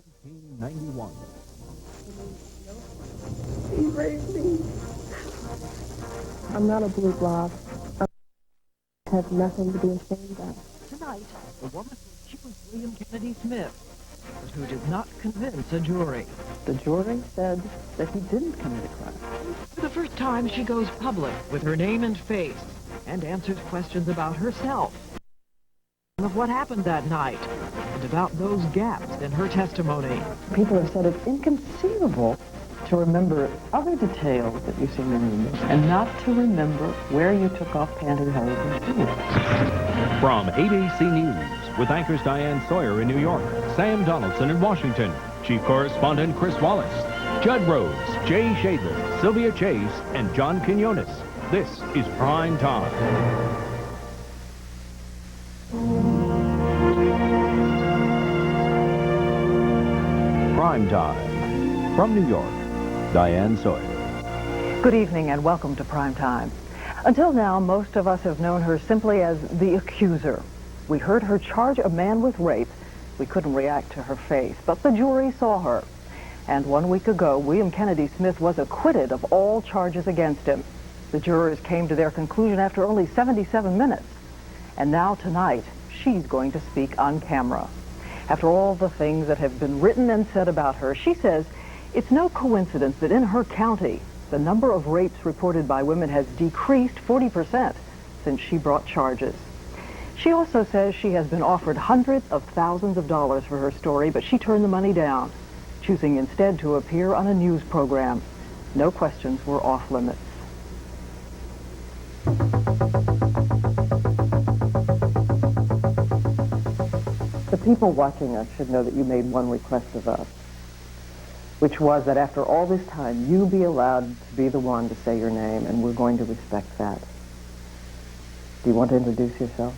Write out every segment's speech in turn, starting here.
1991. He raped me. I'm not a blue blob. I have nothing to be ashamed of. Tonight, the woman who accused William Kennedy Smith, but who did not convince a jury. The jury said that he didn't commit a crime. For the first time, she goes public with her name and face and answers questions about herself, of what happened that night, and about those gaps in her testimony. People have said it's inconceivable to remember other details that you've seen in the news and not to remember where you took off pantyhose and shoes. From ABC News, with anchors Diane Sawyer in New York, Sam Donaldson in Washington, Chief Correspondent Chris Wallace, Judd Rhodes, Jay Shadler, Sylvia Chase, and John Quinones. This is Prime Time. Prime Time. From New York, Diane Sawyer. Good evening and welcome to Prime Time. Until now, most of us have known her simply as the accuser. We heard her charge a man with rape. We couldn't react to her face, but the jury saw her. And 1 week ago, William Kennedy Smith was acquitted of all charges against him. The jurors came to their conclusion after only 77 minutes. And now tonight, she's going to speak on camera. After all the things that have been written and said about her, she says it's no coincidence that in her county, the number of rapes reported by women has decreased 40% since she brought charges. She also says she has been offered hundreds of thousands of dollars for her story, but she turned the money down, choosing instead to appear on a news program. No questions were off limits. The people watching us should know that you made one request of us, which was that after all this time, you be allowed to be the one to say your name, and we're going to respect that. Do you want to introduce yourself?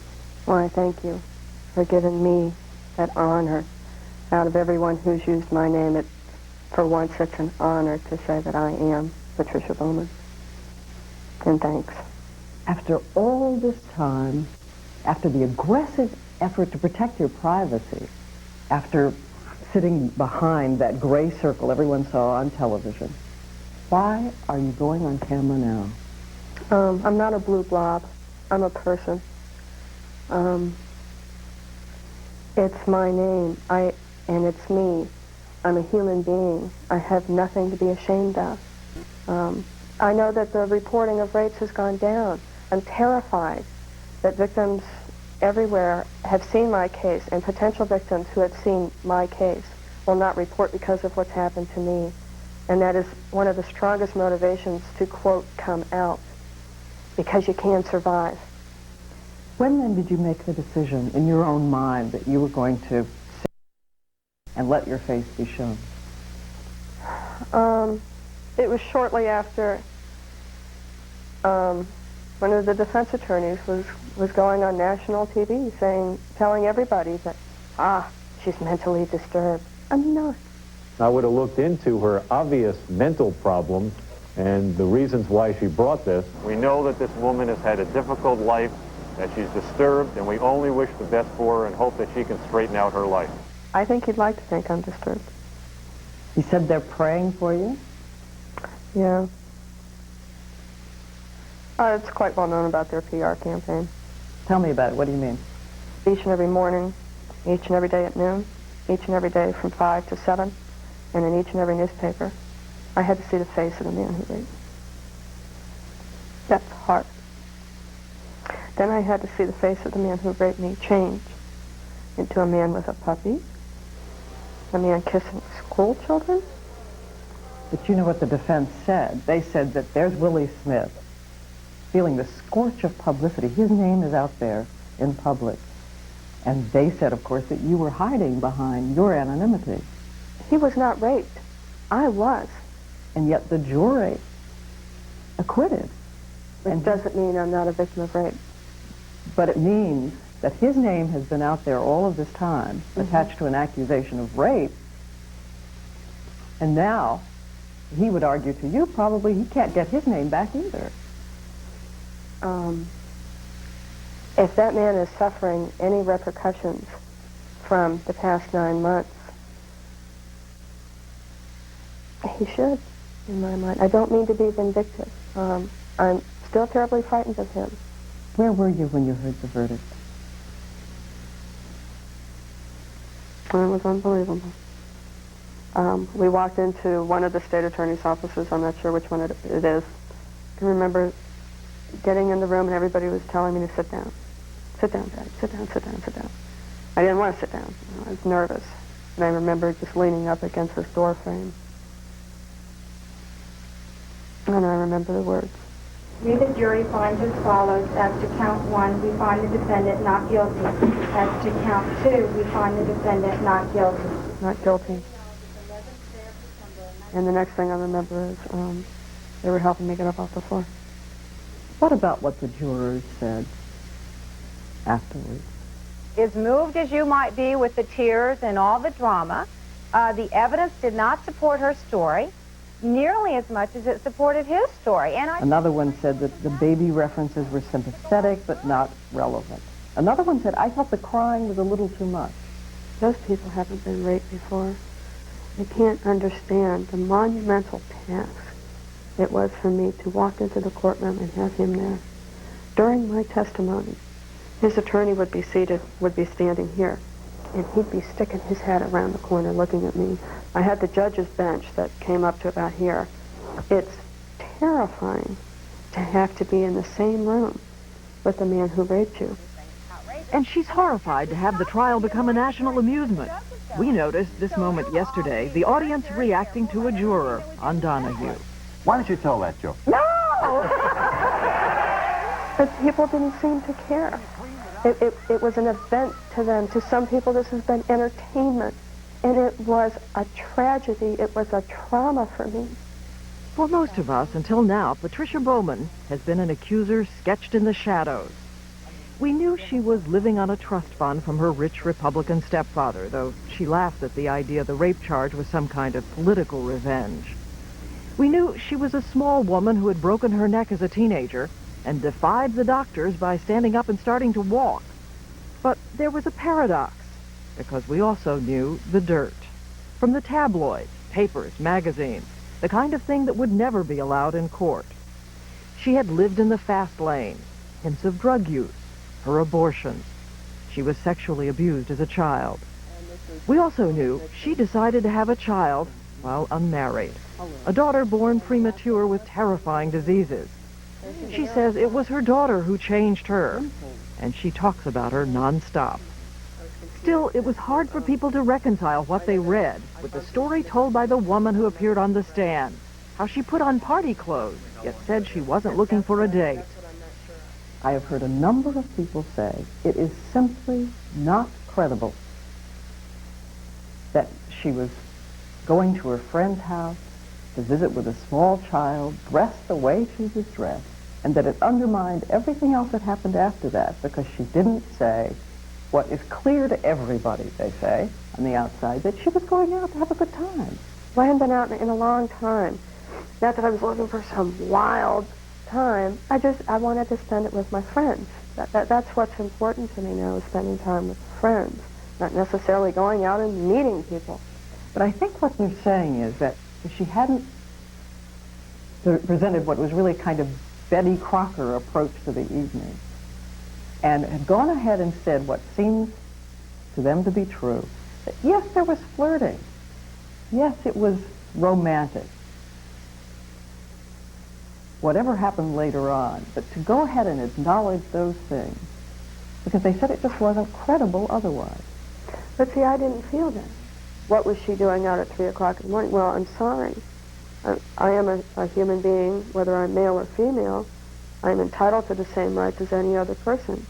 Well, I thank you for giving me that honor. Out of everyone who's used my name, for once it's an honor to say that I am Patricia Bowman. And thanks. After all this time, after the aggressive effort to protect your privacy, after sitting behind that gray circle everyone saw on television, why are you going on camera now? I'm not a blue blob. I'm a person. It's my name. And it's me. I'm a human being. I have nothing to be ashamed of. I know that the reporting of rapes has gone down. I'm terrified that victims everywhere have seen my case, and potential victims who have seen my case will not report because of what's happened to me. And that is one of the strongest motivations to, quote, come out, because you can survive. When then did you make the decision in your own mind that you were going to sit and let your face be shown? It was shortly after one of the defense attorneys was going on national TV telling everybody that, she's mentally disturbed. I'm not. I would have looked into her obvious mental problems and the reasons why she brought this. We know that this woman has had a difficult life, that she's disturbed, and we only wish the best for her and hope that she can straighten out her life. I think he'd like to think I'm disturbed. He said they're praying for you? Yeah. It's quite well known about their PR campaign. Tell me about it. What do you mean? Each and every morning, each and every day at noon, each and every day from 5 to 7, and in each and every newspaper, I had to see the face of the man who raped me. That's hard. Then I had to see the face of the man who raped me change into a man with a puppy, a man kissing school children. But you know what the defense said? They said that there's Willie Smith, feeling the scorch of publicity. His name is out there in public. And they said, of course, that you were hiding behind your anonymity. He was not raped. I was. And yet the jury acquitted. It doesn't mean I'm not a victim of rape. But it means that his name has been out there all of this time, attached to an accusation of rape. And now, he would argue to you, probably he can't get his name back either. If that man is suffering any repercussions from the past 9 months, he should, in my mind. I don't mean to be vindictive. I'm still terribly frightened of him. Where were you when you heard the verdict? It was unbelievable. We walked into one of the state attorney's offices. I'm not sure which one it is. I can remember getting in the room and everybody was telling me to sit down. Sit down, Dad. Sit down, sit down, sit down. I didn't want to sit down. I was nervous. And I remember just leaning up against this door frame. And I remember the words. We, the jury, finds as follows. As to count 1, we find the defendant not guilty. As to count 2, we find the defendant not guilty. Not guilty. And the next thing I remember is they were helping me get up off the floor. What about what the jurors said afterwards? As moved as you might be with the tears and all the drama, the evidence did not support her story nearly as much as it supported his story. And Another one said that the baby references were sympathetic but not relevant. Another one said, I thought the crying was a little too much. Those people haven't been raped before. They can't understand the monumental task it was for me to walk into the courtroom and have him there. During my testimony, his attorney would be standing here, and he'd be sticking his head around the corner looking at me. I had the judge's bench that came up to about here. It's terrifying to have to be in the same room with the man who raped you. And she's horrified to have the trial become a national amusement. We noticed this moment yesterday, the audience reacting to a juror on Donahue. Why don't you tell that joke? But people didn't seem to care. It was an event to them. To some people, this has been entertainment. And it was a tragedy. It was a trauma for me. For most of us, until now, Patricia Bowman has been an accuser sketched in the shadows. We knew she was living on a trust fund from her rich Republican stepfather, though she laughed at the idea the rape charge was some kind of political revenge. We knew she was a small woman who had broken her neck as a teenager and defied the doctors by standing up and starting to walk. But there was a paradox, because we also knew the dirt. From the tabloids, papers, magazines, the kind of thing that would never be allowed in court. She had lived in the fast lane, hints of drug use, her abortions. She was sexually abused as a child. We also knew she decided to have a child while unmarried, a daughter born premature with terrifying diseases. She says it was her daughter who changed her, and she talks about her nonstop. Still, it was hard for people to reconcile what they read with the story told by the woman who appeared on the stand, how she put on party clothes, yet said she wasn't looking for a date. I have heard a number of people say it is simply not credible that she was going to her friend's house to visit with a small child, dressed the way she was dressed, and that it undermined everything else that happened after that because she didn't say what is clear to everybody, they say, on the outside, that she was going out to have a good time. I hadn't been out in a long time. Not that I was looking for some wild time. I wanted to spend it with my friends. That's what's important to me now, is spending time with friends, not necessarily going out and meeting people. But I think what they're saying is that if she hadn't presented what was really kind of Betty Crocker approach to the evening and had gone ahead and said what seemed to them to be true, that yes, there was flirting. Yes, it was romantic. Whatever happened later on, but to go ahead and acknowledge those things, because they said it just wasn't credible otherwise. But see, I didn't feel that. What was she doing out at 3 o'clock in the morning? Well, I'm sorry. I am a human being, whether I'm male or female. I'm entitled to the same rights as any other person.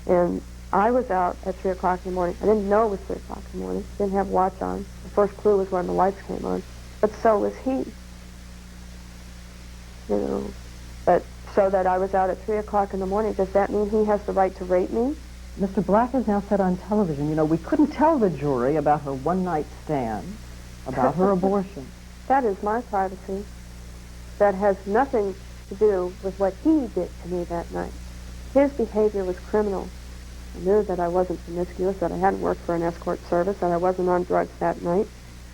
And I was out at 3 o'clock in the morning. I didn't know it was 3 o'clock in the morning. Didn't have a watch on. The first clue was when the lights came on. But so was he. You know, but so that I was out at 3 o'clock in the morning, does that mean he has the right to rape me? Mr. Black has now said on television, you know, we couldn't tell the jury about her one-night stand, about her abortion. That is my privacy. That has nothing to do with what he did to me that night. His behavior was criminal. I knew that I wasn't promiscuous, that I hadn't worked for an escort service, that I wasn't on drugs that night.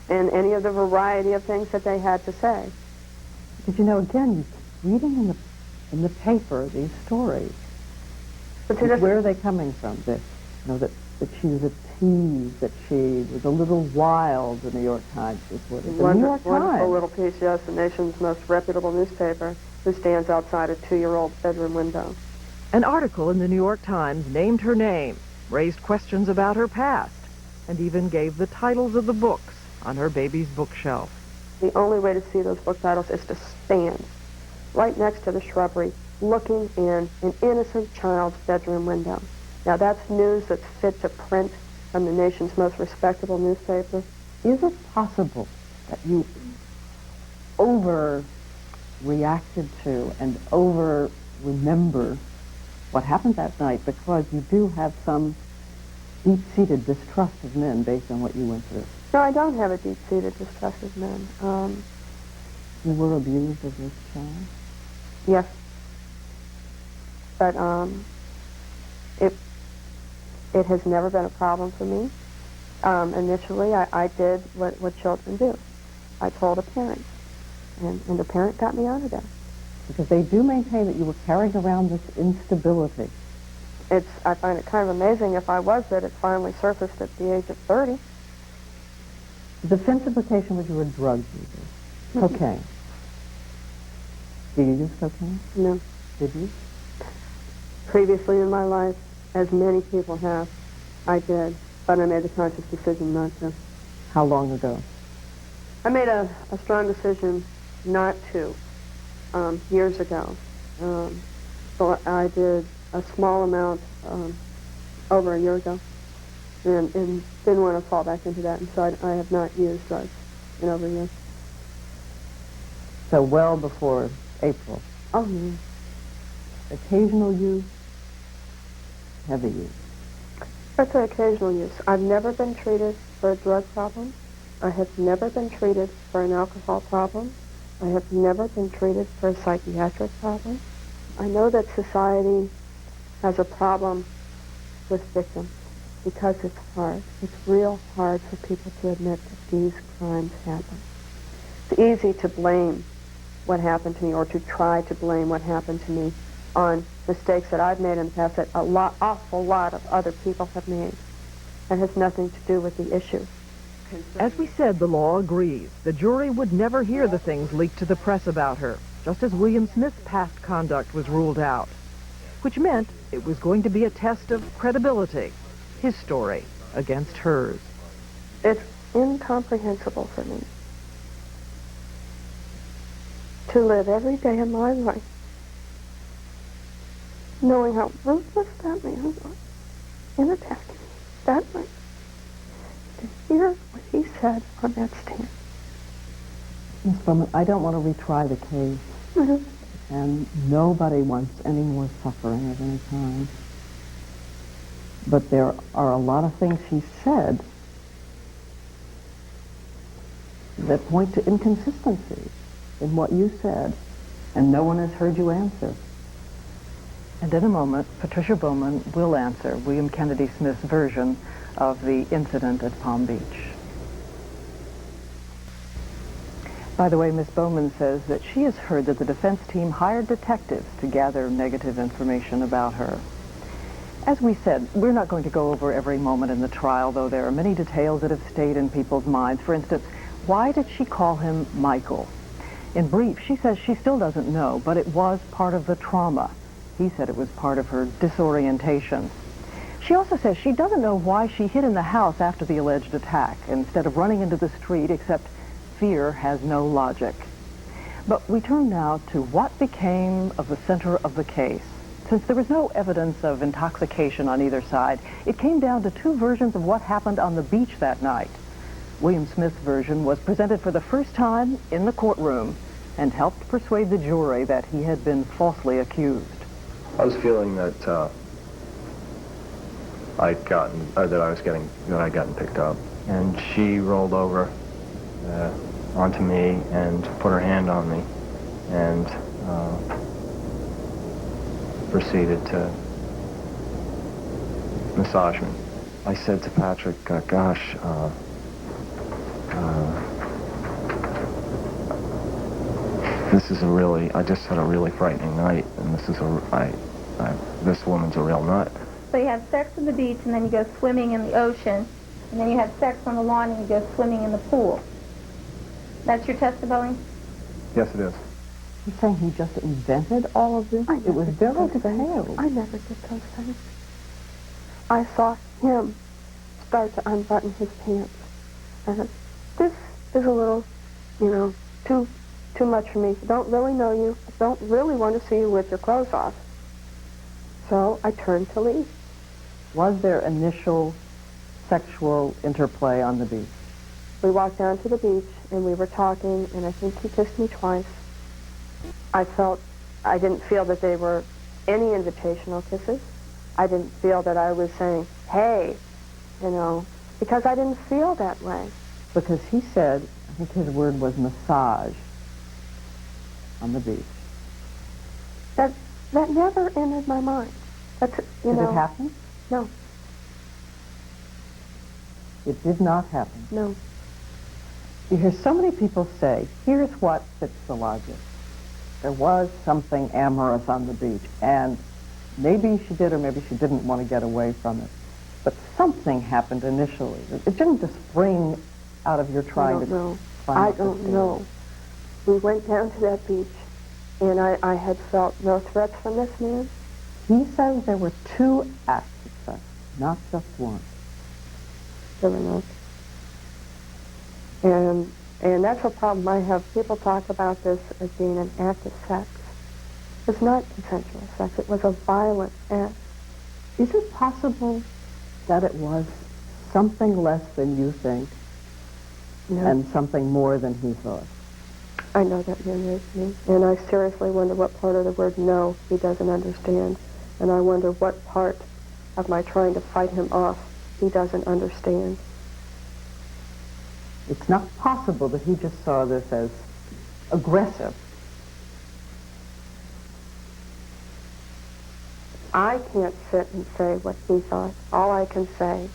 and any of the variety of things that they had to say. Because, you know, again, you keep reading in the paper these stories. But see, Where are they coming from? That, you know, that she was a tease, that she was a little wild, the New York Times reported. The New York wonderful Times. little piece, yes, the nation's most reputable newspaper, who stands outside a 2-year-old bedroom window. An article in the New York Times named her name, raised questions about her past, and even gave the titles of the books on her baby's bookshelf. The only way to see those book titles is to stand right next to the shrubbery, looking in an innocent child's bedroom window. Now, that's news that's fit to print from the nation's most respectable newspaper. Is it possible that you overreacted to and over-remember what happened that night because you do have some deep-seated distrust of men based on what you went through? No, I don't have a deep-seated distrust of men. You were abused as a child? Yes. But it has never been a problem for me. Initially, I did what children do. I told a parent, and the parent got me out of there. Because they do maintain that you were carrying around this instability. I find it kind of amazing if I was that it finally surfaced at the age of 30. The defense implication was you were a drug user. Cocaine. Do you use cocaine? No. Did you? Previously in my life, as many people have, I did, but I made the conscious decision not to. How long ago? I made a strong decision not to years ago. So I did a small amount over a year ago and didn't want to fall back into that, and so I have not used drugs in over a year. So well before April. Oh, yeah. Occasional use, heavy use. That's an occasional use. I've never been treated for a drug problem. I have never been treated for an alcohol problem. I have never been treated for a psychiatric problem. I know that society has a problem with victims because it's hard. It's real hard for people to admit that these crimes happen. It's easy to blame what happened to me or to try to blame what happened to me on mistakes that I've made in the past that awful lot of other people have made. It has nothing to do with the issue. As we said, the law agrees. The jury would never hear the things leaked to the press about her, just as William Smith's past conduct was ruled out, which meant it was going to be a test of credibility, his story against hers. It's incomprehensible for me to live every day of my life knowing how ruthless that man was in attacking me that night, to hear what he said on that stand. Ms. Bowman, I don't want to retry the case, and nobody wants any more suffering of any kind. But there are a lot of things he said that point to inconsistency in what you said, and no one has heard you answer. And in a moment, Patricia Bowman will answer William Kennedy Smith's version of the incident at Palm Beach. By the way, Ms. Bowman says that she has heard that the defense team hired detectives to gather negative information about her. As we said, we're not going to go over every moment in the trial, though there are many details that have stayed in people's minds. For instance, why did she call him Michael? In brief, she says she still doesn't know, but it was part of the trauma. He said it was part of her disorientation. She also says she doesn't know why she hid in the house after the alleged attack instead of running into the street, except fear has no logic. But we turn now to what became of the center of the case. Since there was no evidence of intoxication on either side, it came down to two versions of what happened on the beach that night. William Smith's version was presented for the first time in the courtroom and helped persuade the jury that he had been falsely accused. I was feeling that I'd gotten picked up, and she rolled over onto me and put her hand on me and proceeded to massage me. I said to Patrick, gosh, this is I just had a really frightening night, and this woman's a real nut. So you have sex on the beach, and then you go swimming in the ocean, and then you have sex on the lawn, and you go swimming in the pool. That's your testimony? Yes, it is. You're saying he just invented all of this? It was very detailed. I never did those things. I saw him start to unbutton his pants. And this is a little, too much for me. Don't really know you. Don't really want to see you with your clothes off. So I turned to leave. Was there initial sexual interplay on the beach? We walked down to the beach, and we were talking, and I think he kissed me twice. I didn't feel that they were any invitational kisses. I didn't feel that I was saying, hey, because I didn't feel that way. Because he said, I think his word was massage on the beach. That never entered my mind. Did it happen? No. It did not happen? No. You hear so many people say, here's what fits the logic. There was something amorous on the beach, and maybe she did or maybe she didn't want to get away from it. But something happened initially. It didn't just spring out of your trying to... I don't know. We went down to that beach, and I had felt no threats from this man. He says there were 2 acts of sex, not just one. There were not. And that's a problem I have. People talk about this as being an act of sex. It's not consensual sex. It was a violent act. Is it possible that it was something less than you think and something more than he thought? I know that man raped me, and I seriously wonder what part of the word no he doesn't understand, and I wonder what part of my trying to fight him off he doesn't understand. It's not possible that he just saw this as aggressive. I can't sit and say what he thought. All I can say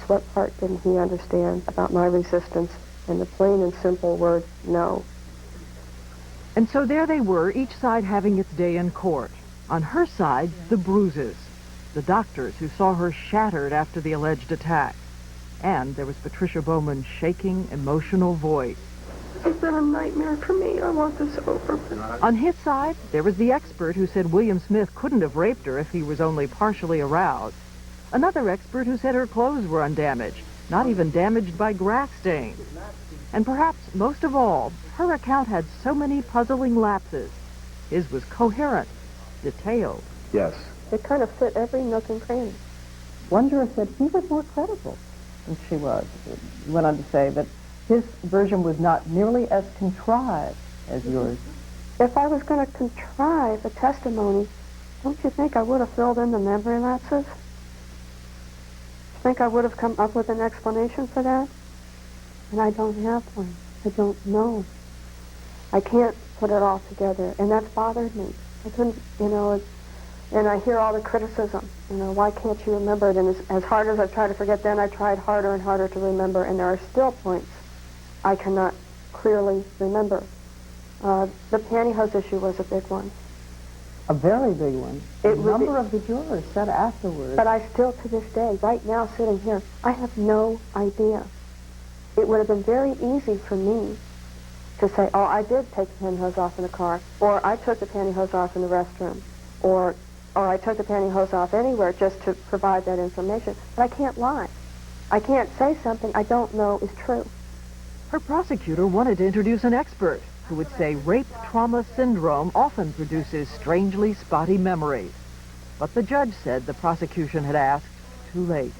is what part didn't he understand about my resistance and the plain and simple word no. And so there they were, each side having its day in court. On her side, the bruises, the doctors who saw her shattered after the alleged attack. And there was Patricia Bowman's shaking, emotional voice. This has been a nightmare for me. I want this over. On his side, there was the expert who said William Smith couldn't have raped her if he was only partially aroused. Another expert who said her clothes were undamaged, not even damaged by grass stains. And perhaps most of all, her account had so many puzzling lapses. His was coherent, detailed. Yes. It kind of fit every nook and cranny. One juror said he was more credible than she was. He went on to say that his version was not nearly as contrived as yours. If I was going to contrive a testimony, don't you think I would have filled in the memory lapses? Think I would have come up with an explanation for that? And I don't have one. I don't know. I can't put it all together, and that's bothered me. I couldn't, and I hear all the criticism, why can't you remember it? And as hard as I've tried to forget then, I tried harder and harder to remember, and there are still points I cannot clearly remember. The pantyhose issue was a big one. A very big one. A number of the jurors said afterwards. But I still, to this day, right now, sitting here, I have no idea. It would have been very easy for me to say, oh, I did take the pantyhose off in the car, or I took the pantyhose off in the restroom, or I took the pantyhose off anywhere just to provide that information. But I can't lie. I can't say something I don't know is true. Her prosecutor wanted to introduce an expert who would say rape trauma syndrome often produces strangely spotty memories. But the judge said the prosecution had asked too late.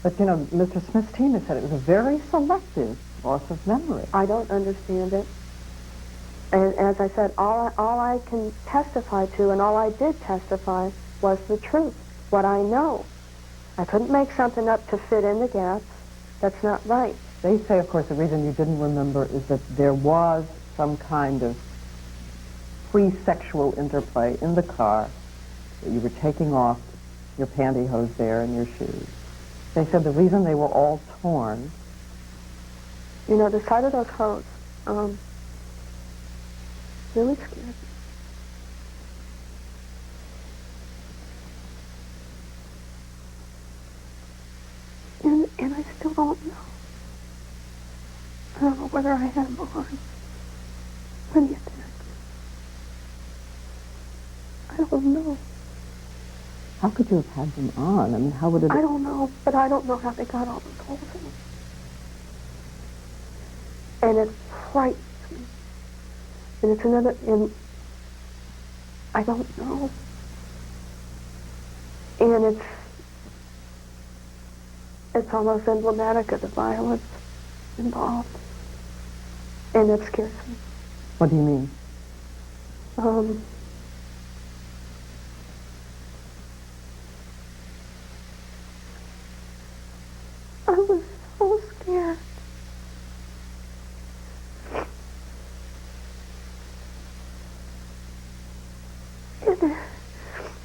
But, Mr. Smith's team has said it was a very selective loss of memory. I don't understand it. And as I said, all I can testify to, and all I did testify, was the truth, what I know. I couldn't make something up to fit in the gaps. That's not right. They say, of course, the reason you didn't remember is that there was some kind of pre-sexual interplay in the car, that you were taking off your pantyhose there and your shoes. They said the reason they were all torn... The side of those hose, really scared me. And I still don't know. I don't know whether I had him on when he attacked me. I don't know. How could you have had them on? I mean, how would it... I don't know, but I don't know how they got all those holes in them. And it frightens me. And it's another, and I don't know. And it's almost emblematic of the violence involved. And it scares me. What do you mean? I was so scared.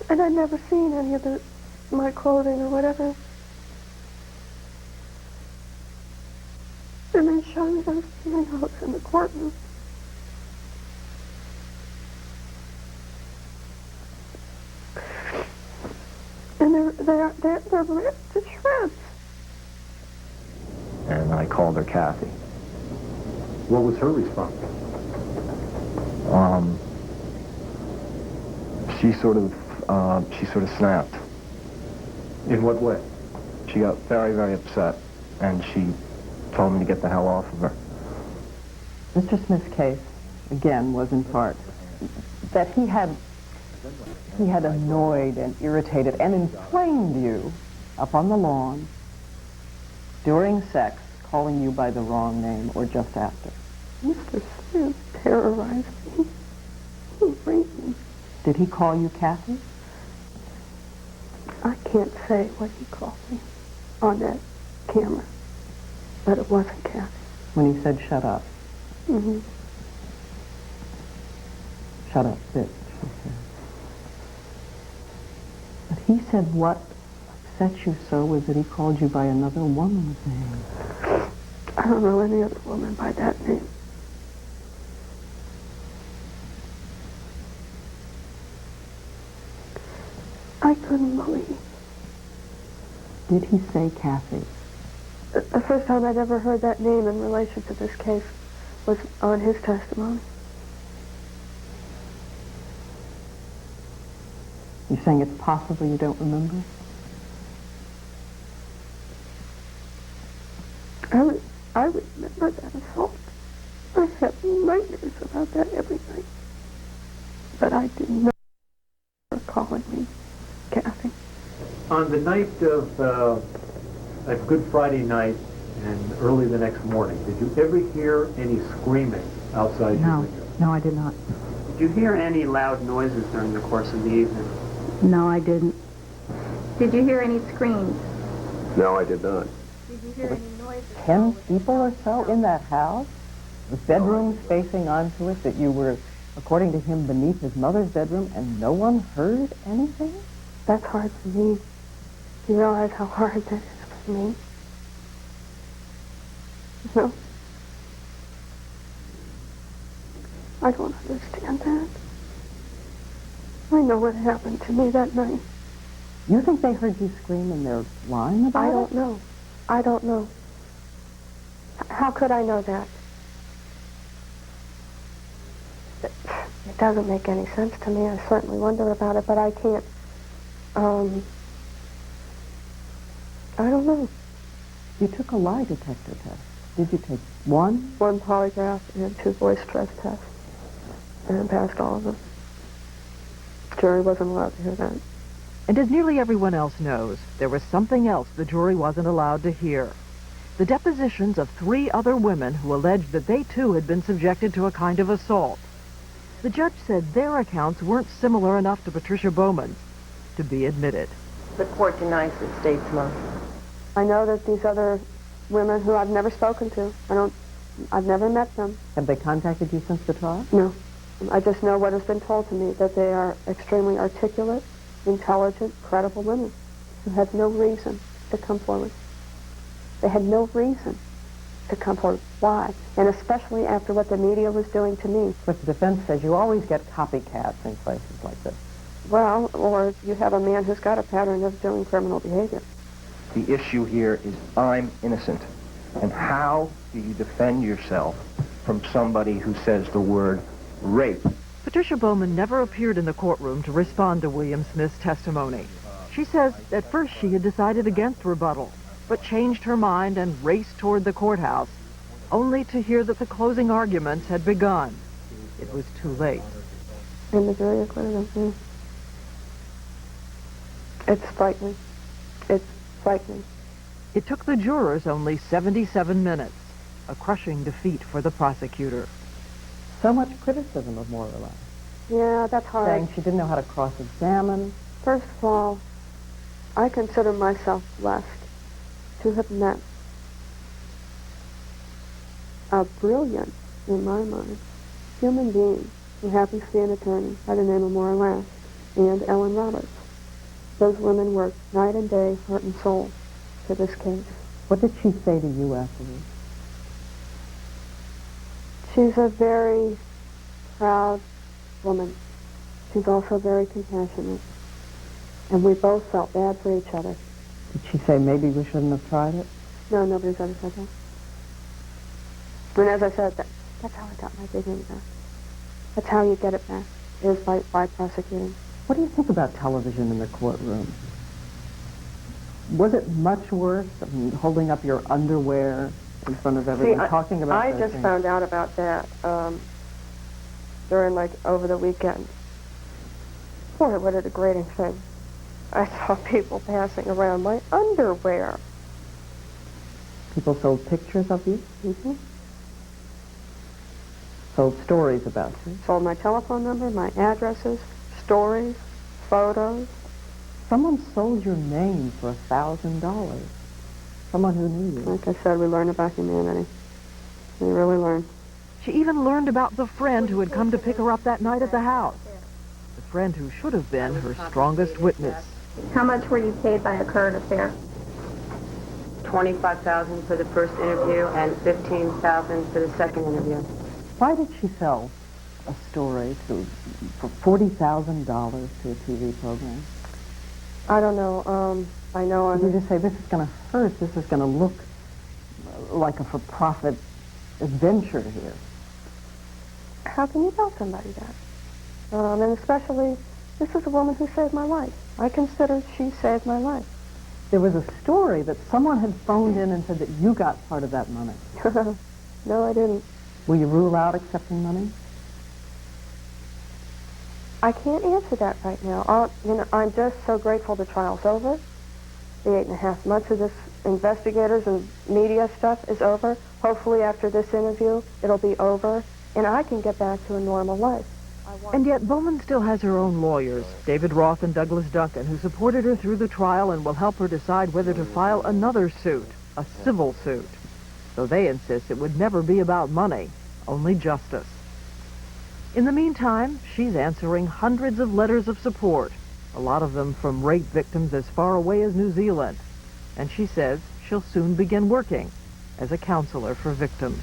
And I'd never seen any of my clothing or whatever. And they showed me those videos in the courtroom. And they're ripped to shreds. And I called her Kathy. What was her response? She sort of snapped. In what way? She got very, very upset, and she told me to get the hell off of her. Mr. Smith's case, again, was in part that he had annoyed and irritated and inflamed you up on the lawn during sex, calling you by the wrong name or just after. Mr. Smith terrorized me. He raped me. Did he call you Kathy? I can't say what he called me on that camera, but it wasn't Kathy. When he said, shut up. Mm-hmm. Shut up, bitch, he said. But he said what upset you so was that he called you by another woman's name. I don't know any other woman by that name. I couldn't believe. Did he say Kathy? The first time I'd ever heard that name in relation to this case was on his testimony. You're saying it's possible you don't remember? I remember that assault. I have nightmares about that every night. But I do not remember calling me Kathy. On the night of a Good Friday night and early the next morning, did you ever hear any screaming outside your window? No, I did not. Did you hear any loud noises during the course of the evening? No, I didn't. Did you hear any screams? No, I did not. Did you hear any noises? 10 people or so in that house? With bedrooms facing onto it that you were, according to him, beneath his mother's bedroom and no one heard anything? That's hard for me. Do you realize how hard that is for me? No. I don't understand that. I know what happened to me that night. You think they heard you scream and they're lying about it? I don't know. I don't know. How could I know that? It doesn't make any sense to me. I certainly wonder about it, but I can't. I don't know. You took a lie detector test. Did you take one? One polygraph and 2 voice stress tests. And passed all of them. Jury wasn't allowed to hear that. And as nearly everyone else knows, there was something else the jury wasn't allowed to hear. The depositions of 3 other women who alleged that they too had been subjected to a kind of assault. The judge said their accounts weren't similar enough to Patricia Bowman's to be admitted. The court denies the state's motion. I know that these other women who I've never spoken to, I've never met them. Have they contacted you since the trial? No. I just know what has been told to me, that they are extremely articulate, intelligent, credible women who had no reason to come forward. They had no reason. to come forward. Why? And especially after what the media was doing to me. But the defense says you always get copycats in places like this. Well, or you have a man who's got a pattern of doing criminal behavior. The issue here is I'm innocent. And how do you defend yourself from somebody who says the word rape? Patricia Bowman never appeared in the courtroom to respond to William Smith's testimony. She says at first she had decided against rebuttal, but changed her mind and raced toward the courthouse, only to hear that the closing arguments had begun. It was too late. And the jury acquitted him. It's frightening. It's frightening. It took the jurors only 77 minutes, a crushing defeat for the prosecutor. So much criticism of more or less. Yeah, that's hard. Saying she didn't know how to cross-examine. First of all, I consider myself blessed to have met a brilliant, in my mind, human being who happens to be an attorney by the name of Maura Last and Ellen Roberts. Those women worked night and day, heart and soul, to this case. What did she say to you afterwards? She's a very proud woman. She's also very compassionate. And we both felt bad for each other. Did she say maybe we shouldn't have tried it? No, nobody's ever said that. And as I said, that's how I got my dignity back. That's how you get it back, is by prosecuting. What do you think about television in the courtroom? Was it much worse? I mean, holding up your underwear in front of everyone, talking about I those just things? found out about that during, over the weekend. Boy, what a degrading thing. I saw people passing around my underwear. People sold pictures of you? Mm-hmm. Sold stories about you? Sold my telephone number, my addresses, stories, photos. Someone sold your name for $1,000. Someone who knew you. Like I said, we learn about humanity. We really learn. She even learned about the friend who had come to pick her up that night at the house. The friend who should have been her strongest witness. How much were you paid by the current affair? $25,000 for the first interview and $15,000 for the second interview. Why did she sell a story for $40,000 to a TV program? I don't know. I know Did you just say, this is going to hurt, this is going to look like a for-profit adventure here? How can you tell somebody that? And especially, this is a woman who saved my life. I consider she saved my life. There was a story that someone had phoned in and said that you got part of that money. No, I didn't. Will you rule out accepting money? I can't answer that right now. I'm just so grateful the trial's over. The 8.5 months of this investigators and media stuff is over. Hopefully after this interview, it'll be over, and I can get back to a normal life. And yet Bowman still has her own lawyers, David Roth and Douglas Duncan, who supported her through the trial and will help her decide whether to file another suit, a civil suit. Though they insist it would never be about money, only justice. In the meantime, she's answering hundreds of letters of support, a lot of them from rape victims as far away as New Zealand. And she says she'll soon begin working as a counselor for victims.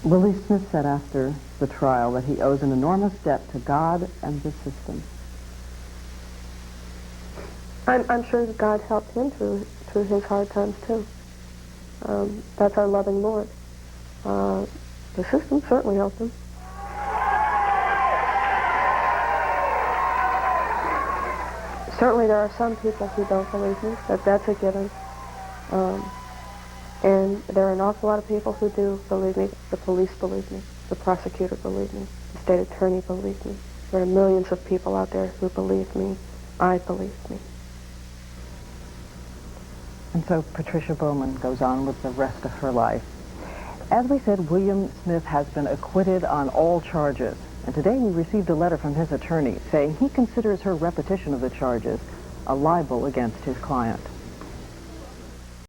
Willie Smith said after the trial that he owes an enormous debt to God and the system. I'm sure that God helped him through his hard times, too. That's our loving Lord. The system certainly helped him. Certainly there are some people who don't believe me, that's a given. And there are an awful lot of people who do believe me. The police believe me. The prosecutor believe me. The state attorney believe me. There are millions of people out there who believe me. I believe me. And so Patricia Bowman goes on with the rest of her life. As we said, William Smith has been acquitted on all charges. And today we received a letter from his attorney saying he considers her repetition of the charges a libel against his client.